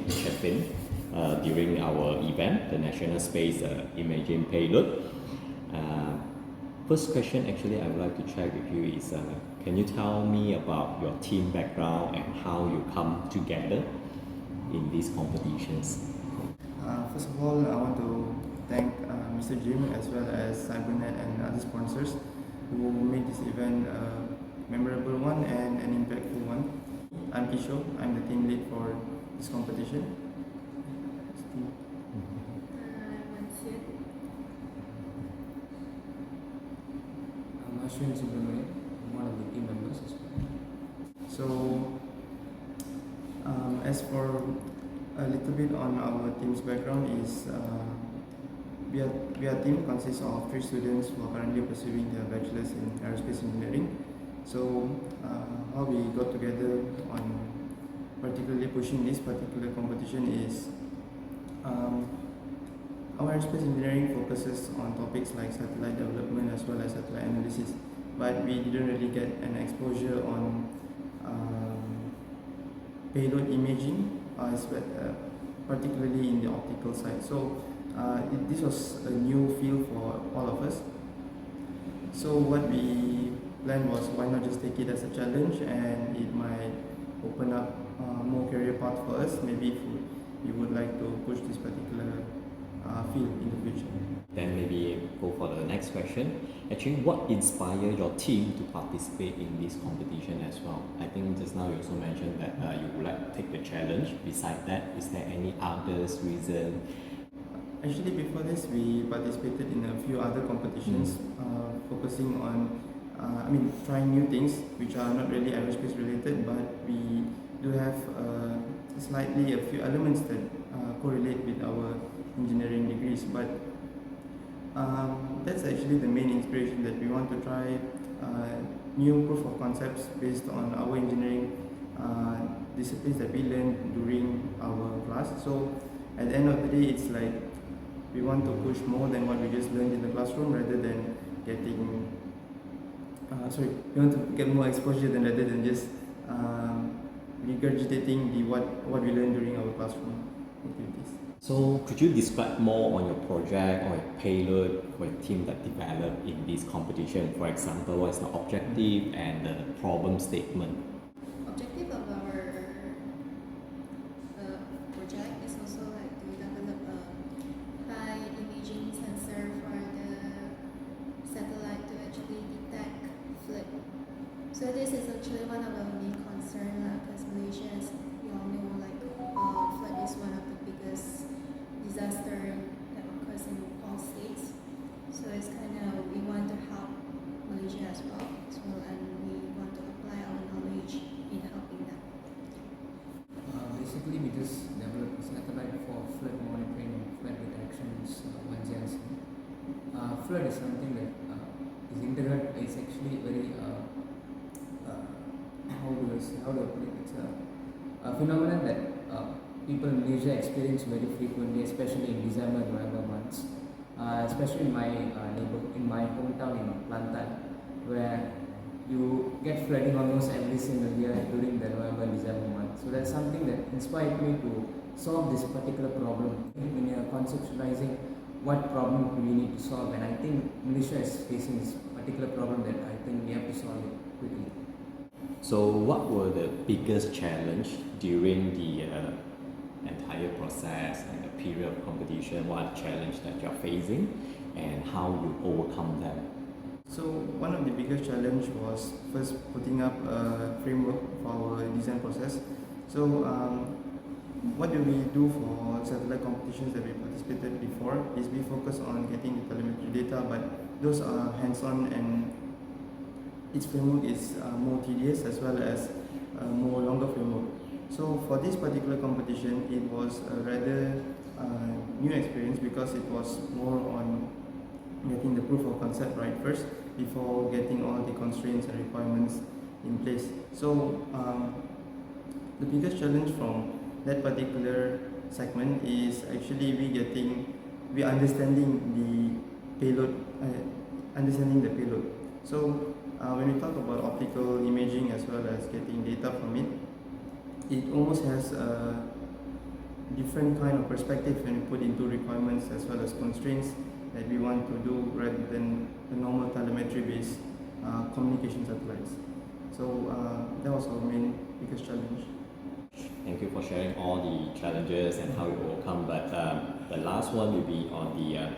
check-in during our event, the National Space Imaging Payload. First question actually I would like to check with you is, can you tell me about your team background and how you come together in these competitions? First of all, I want to thank Mr. Jim as well as Cybernet and other sponsors who made this event a memorable one and an impactful one. I'm Kishore, I'm the team lead for this competition. I'm one of the team members as well. So, as for a little bit on our team's background is we are team consists of 3 students who are currently pursuing their bachelor's in aerospace engineering. So how we got together on particularly pushing this particular competition is our aerospace engineering focuses on topics like satellite development as well as satellite analysis, but we didn't really get an exposure on payload imaging, particularly in the optical side. So this was a new field for all of us. So what we planned was, why not just take it as a challenge, and it might open up more career path for us. Maybe if we would like to push this particular field in the future. Then maybe go for the next question. Actually, what inspired your team to participate in this competition as well? I think just now you also mentioned that you would like to take the challenge. Besides that, is there any others reason? Actually, before this, we participated in a few other competitions, focusing on, trying new things which are not really aerospace related, but we do have slightly a few elements that correlate with our engineering degrees. But that's actually the main inspiration, that we want to try new proof of concepts based on our engineering disciplines that we learned during our class. So at the end of the day, it's like we want to push more than what we just learned in the classroom, rather than getting we want to get more exposure rather than just regurgitating what we learned during our classroom activities. So could you describe more on your project or your payload for a team that developed in this competition? For example, what is the objective and the problem statement? Objective of our project is also like to develop a high imaging sensor for the satellite to actually detect flood. So this is actually one of our main concerns, because Malaysia, as you all know, like flood is one of the biggest disaster that occurs in all states. So it's kind of, we want to help Malaysia as well, and we want to apply our knowledge in helping them. Basically, we just developed a satellite for flood monitoring and flood detections once you see. Flood is something that is integral. It's actually very how do I put it? It's a phenomenon that people in Malaysia experience very frequently, especially in December and November months. Especially in my in my hometown in Kelantan, where you get flooding almost every single year during the November December month. So that's something that inspired me to solve this particular problem. When you are conceptualizing what problem do we need to solve, and I think Malaysia is facing this particular problem that I think we have to solve it quickly. So what were the biggest challenge during the entire process and the period of competition? What are the challenges that you're facing and how you overcome them? So one of the biggest challenge was first putting up a framework for our design process. So what do we do for satellite competitions that we participated before is we focus on getting the telemetry data, but those are hands-on, and its framework is more tedious as well as more longer framework. So for this particular competition, it was a rather new experience, because it was more on getting the proof of concept right first before getting all the constraints and requirements in place. So the biggest challenge from that particular segment is actually we understanding the payload. So when we talk about optical imaging as well as getting data from it, it almost has different kind of perspective when we put into requirements as well as constraints that we want to do rather than the normal telemetry based communication satellites. So that was our main biggest challenge. Thank you for sharing all the challenges and how you overcome. But the last one will be on the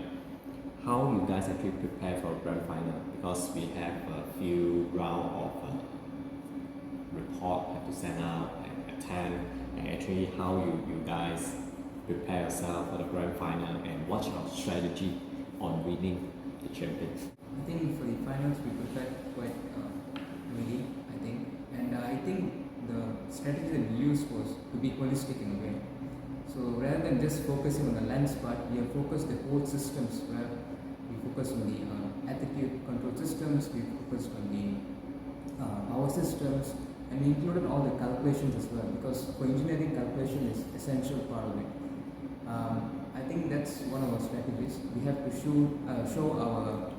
how you guys actually prepare for a grand final, because we have a few round of report have to send out and attend, and actually how you guys prepare yourself for the grand final and what's your strategy on winning the champion. I think for the finals we prepared quite really, I think. And I think the strategy that we used was to be holistic in a way. So rather than just focusing on the lens part, we have focused the whole systems, where we focused on the attitude control systems, we focused on the power systems, and we included all the calculations as well, because for engineering, calculation is essential part of it. I think that's one of our strategies. We have to show our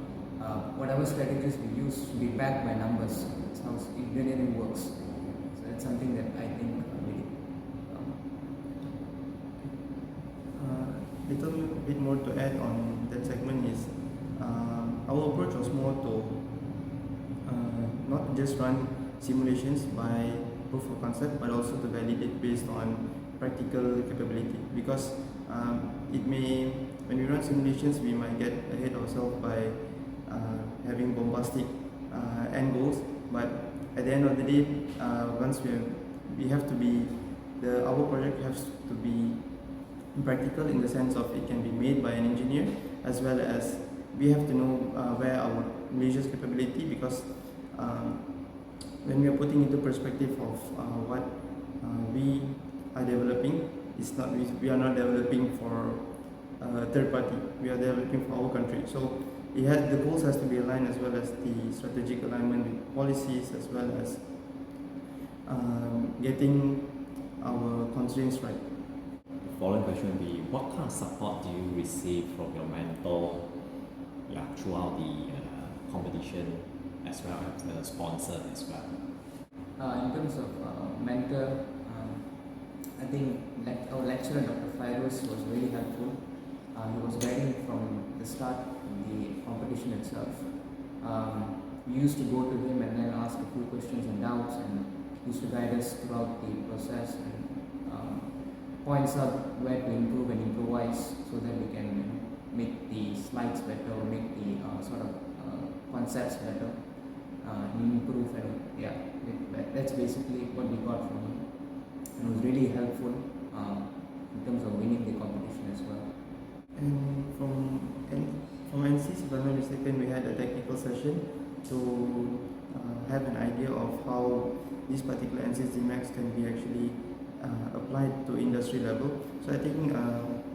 whatever strategies we use to be backed by numbers. That's how engineering works. So that's something that I think we did. Little bit more to add on that segment is our approach was more to not just run simulations by proof of concept, but also to validate based on practical capability, because it may, when we run simulations, we might get ahead of ourselves by having bombastic end goals, but at the end of the day, once we have to be, our project has to be practical in the sense of it can be made by an engineer, as well as we have to know where our Malaysia's capability, because when we are putting into perspective of what we are developing, it's not, we are not developing for a third party, we are developing for our country. So the goals has to be aligned, as well as the strategic alignment with policies, as well as getting our constraints right. The following question will be, what kind of support do you receive from your mentor throughout the competition, as well as the sponsor as well? In terms of mentor, I think our lecturer, Dr. Fairuz, was really helpful. He was guiding from the start of the competition itself. We used to go to him and then ask a few questions and doubts, and he used to guide us throughout the process and points out where to improve and improvise, so that we can make the slides better, or make the sort of concepts better, improve, and that's basically what we got from him. And it was really helpful in terms of winning the competition as well. And from NCs, if I'm not mistaken, we had a technical session to have an idea of how this particular NCs DMAX can be actually applied to industry level. So I think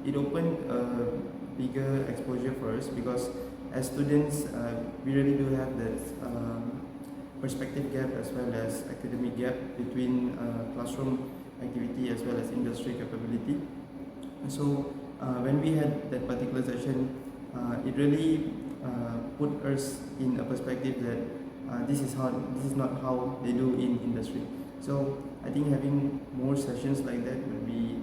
it opened a bigger exposure for us, because as students we really do have that perspective gap as well as academic gap between classroom activity as well as industry capability. And so when we had that particular session, it really put us in a perspective that this is not how they do in industry. So I think having more sessions like that would be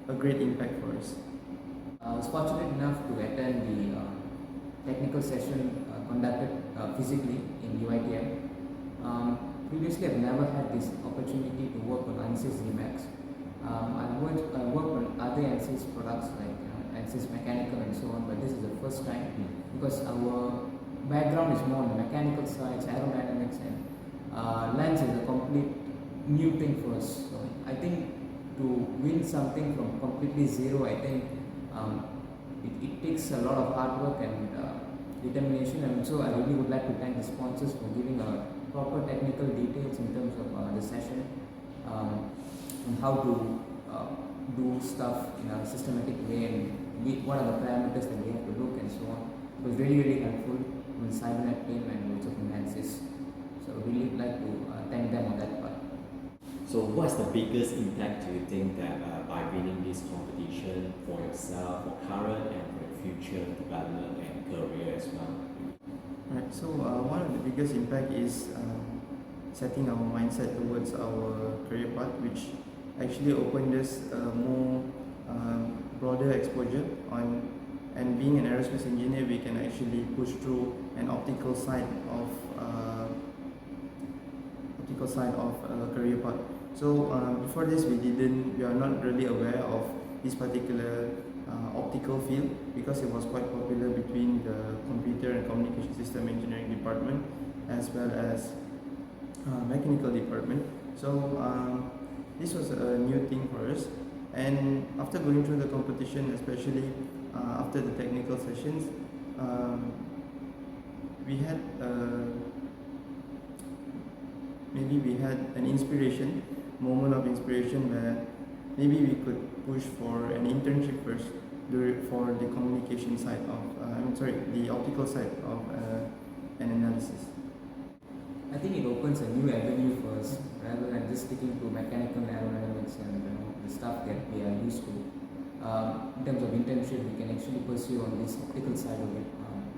a great impact for us. I was fortunate enough to attend the technical session conducted physically in UITM. Previously, I've never had this opportunity to work on ANSYS DMAX. I've worked on other ANSYS products like ANSYS Mechanical and so on, but this is the first time, because our background is more on the mechanical side, aerodynamics, and lens is a complete new thing for us. So I think to win something from completely zero, I think it takes a lot of hard work and determination, and so I really would like to thank the sponsors for giving proper technical details in terms of the session, and how to do stuff in a systematic way, and what are the parameters that we have to look, and so on. It was really, really helpful from the Cybernet team and also from ANSYS. So I really like to thank them on that part. So what's the biggest impact do you think that by winning this competition for yourself, for current and for your future development and career as well? Right. So one of the biggest impact is setting our mindset towards our career path, which actually opened us more broader exposure on, and being an aerospace engineer, we can actually push through an optical side of career path. So before this, we are not really aware of this particular optical field because it was quite popular between the computer and communication system engineering department as well as mechanical department. So this was a new thing for us, and after going through the competition, especially after the technical sessions, we had maybe we had an moment of inspiration where maybe we could push for an internship first for the communication side of the optical side of an analysis. I think it opens a new avenue for us rather than just sticking to mechanical aerodynamics and the stuff that we are used to. In terms of internship, we can actually pursue on this optical side of it,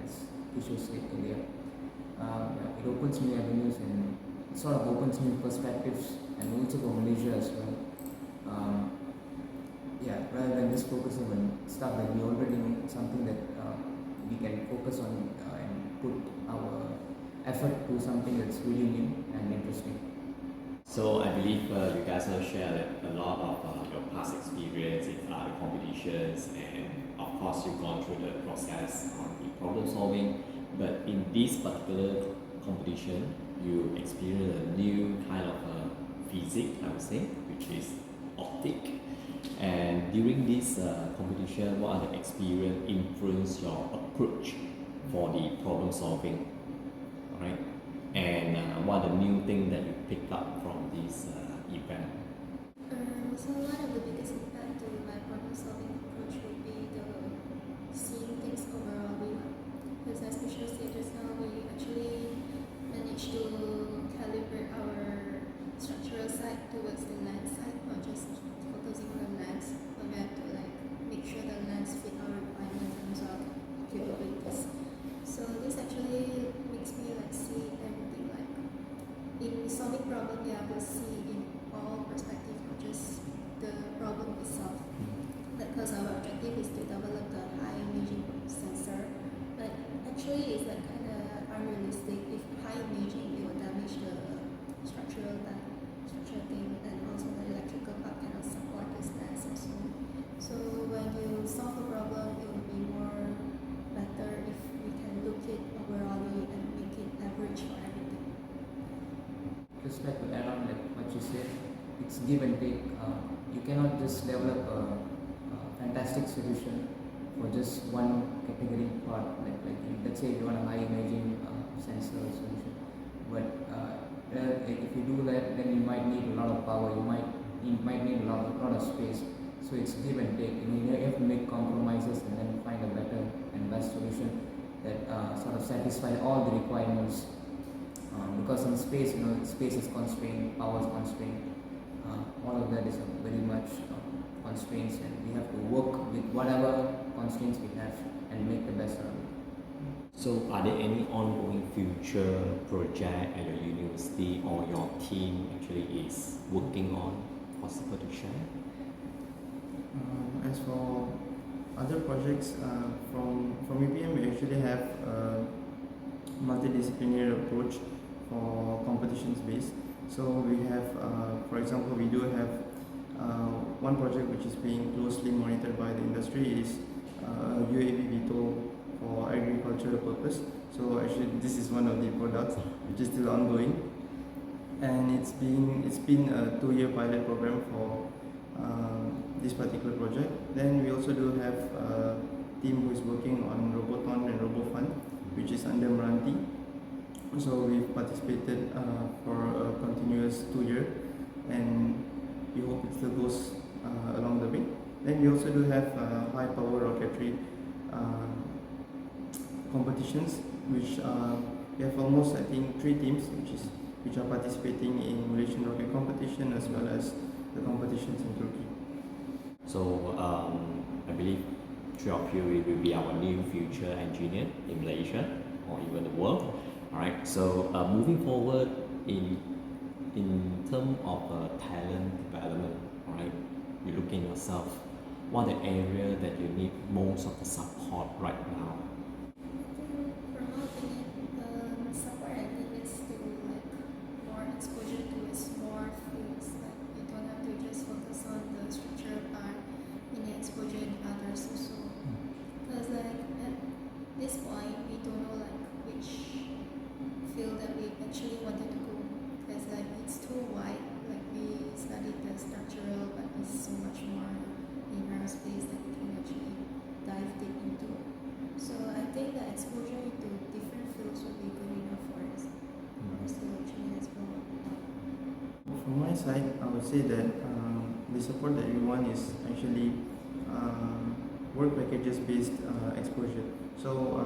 as Kishore said earlier. It opens new avenues and sort of opens new perspectives, and also for Malaysia as well. Rather than just focusing on stuff that we already know, something that we can focus on and put our effort to something that's really new and interesting. So I believe you guys will share a lot of your past experience in other competitions, and of course you've gone through the process on the problem solving. But in this particular competition, you experience a new kind of physics, I would say, which is optic. And during this competition, what are the experience influence your approach for the problem solving? Right? And what are the new things that you picked up from this event? So one of the biggest impact to my problem solving approach would be the seeing things overall view. Because as Kishore said just now, we actually managed to calibrate our structural side towards the lens side, not just focusing on the lens, but we have to make sure the lens fit our requirements and also our capabilities. So this actually makes me see everything in solving problem, you have to see in all perspectives, not just the problem itself. Because our objective is to develop the high imaging sensor, but actually it's kind of unrealistic. If high imaging, it will damage the structural thing, and also the electrical part cannot support this lens also. So when you solve a problem, it will be more better if we can look it overall and make it average for everything. Just like to add on what you said, it's give and take. You cannot just develop a fantastic solution for just one category part. Let's say you want a high imaging sensor solution, but if you do that, then you might need a lot of power. You might need a lot of space. So it's give and take. You have to make compromises and then find a better and best solution that sort of satisfy all the requirements. Because in space, space is constrained, power is constrained. All of that is very much constraints, and we have to work with whatever constraints we have and make the best out of it. So are there any ongoing future project at your university or your team actually is working on, possible to share? As for other projects from UPM, we actually have a multidisciplinary approach for competitions based. So we have, for example, we do have one project which is being closely monitored by the industry is UAV VTOL for agricultural purpose. So actually this is one of the products which is still ongoing, and it's been a 2-year pilot program for this particular project. Then we also do have a team who is working on Roboton and RoboFun, which is under Meranti. So we've participated for a continuous 2 year, and we hope it still goes along the way. Then we also do have high power rocketry competitions, which we have almost 3 teams which are participating in Malaysian rocket competition as well as the competitions in Turkey. So I believe 3 of you will be our new future engineer in Malaysia or even the world. Alright, so moving forward in terms of talent development, right? in yourself, what are the area that you need most of the support right now? From my opinion, the support I think is to like more exposure towards more fields. Like you don't have to just focus on the structural part, you need exposure in others also. Because like at this point we don't know like which field that we actually wanted to go. Because like it's too wide. Like we studied the structural, but it's so much more in aerospace that we can actually dive deep into. So I think the exposure into different fields will be good enough for us to actually explore. From my side, I would say that the support that we want is actually work packages based exposure. So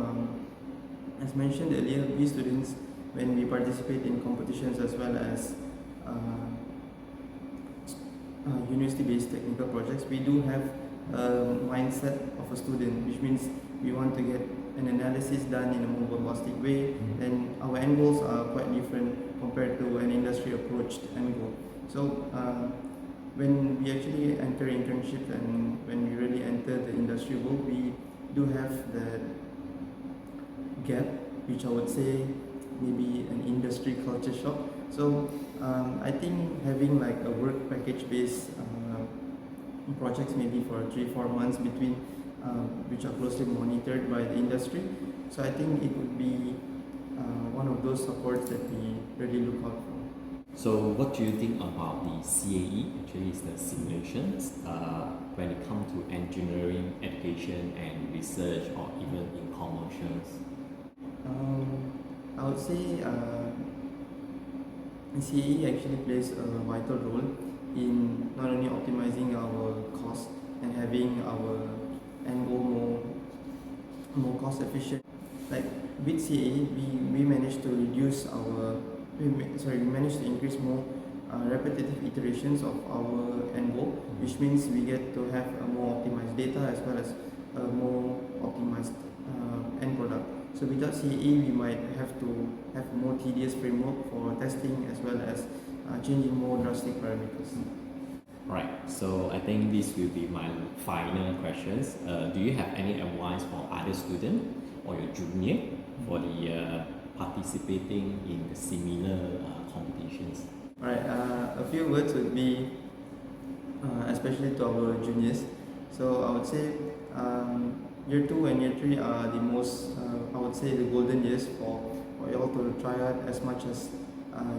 as mentioned earlier, we students, when we participate in competitions as well as university-based technical projects, we do have a mindset of a student, which means we want to get an analysis done in a more bombastic way, and our end goals are quite different compared to an industry approached end goal. So when we actually enter internships and when we really enter the industry world, we do have the gap, which I would say maybe an industry culture shock. So I think having like a work package based projects maybe for 3-4 months between which are closely monitored by the industry. So I think it would be one of those supports that we really look out for. So what do you think about the CAE? Actually, it's the simulations when it comes to engineering, education and research, or even in commercials? I would say CAE actually plays a vital role in not only optimizing our costs and having our end goal more cost efficient. Like with CAE, we managed to reduce our we managed to increase more repetitive iterations of our end goal, which means we get to have a more optimized data as well as a more optimized end product. So without CAE, we might have to have more tedious framework for testing as well as changing more drastic parameters. Right, so I think this will be my final questions. Do you have any advice for other students or your junior for the participating in the similar competitions? Alright, a few words would be, especially to our juniors. So I would say year 2 and year 3 are the most, I would say, the golden years for you all to try out as much as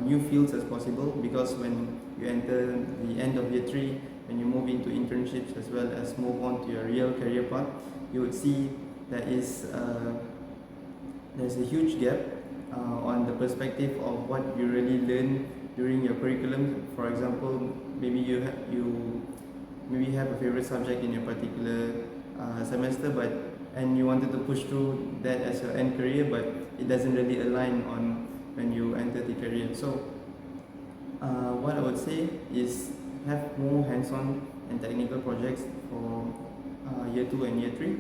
new fields as possible, because when you enter the end of year 3, when you move into internships as well as move on to your real career path, you would see there's a huge gap on the perspective of what you really learn during your curriculum. For example, maybe you have a favorite subject in your particular semester, and you wanted to push through that as your end career, but it doesn't really align on when you enter the career. So what I would say is have more hands-on and technical projects for year 2 and year 3.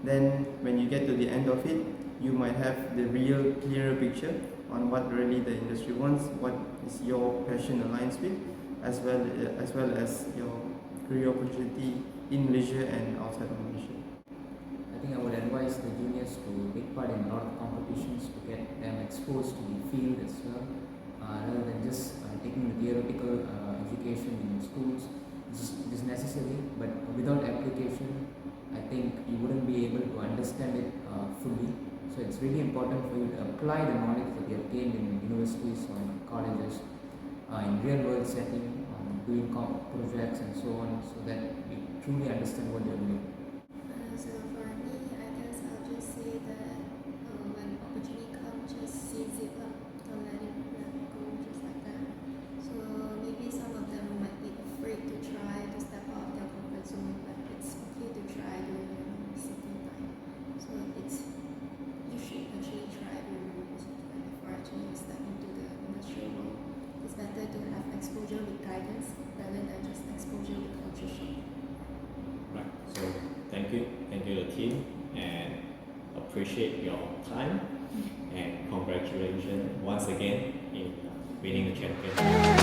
Then when you get to the end of it, you might have the real clearer picture on what really the industry wants, what is your passion aligns with, as well as your career opportunity in Malaysia and outside of Malaysia. I think I would advise the juniors to take part in a lot of competitions to get them exposed to the field as well, rather than just taking the theoretical education in schools. It is necessary, but without application, I think you wouldn't be able to understand it fully. So it's really important for you to apply the knowledge that you have gained in universities or in colleges in real world setting, doing projects and so on, so that you truly understand what you're doing. So for me, I guess I'll just say that when opportunity comes, just seize it up. Don't let it go just like that. So maybe some of them might be afraid to try to step out of their comfort zone, but it's okay to try during your university time. So you should actually try during your university time before actually you step into the industrial world. It's better to have exposure with guidance rather than just exposure with culture shock. Right, so thank you the team, and appreciate your time, and congratulations once again in winning the champion.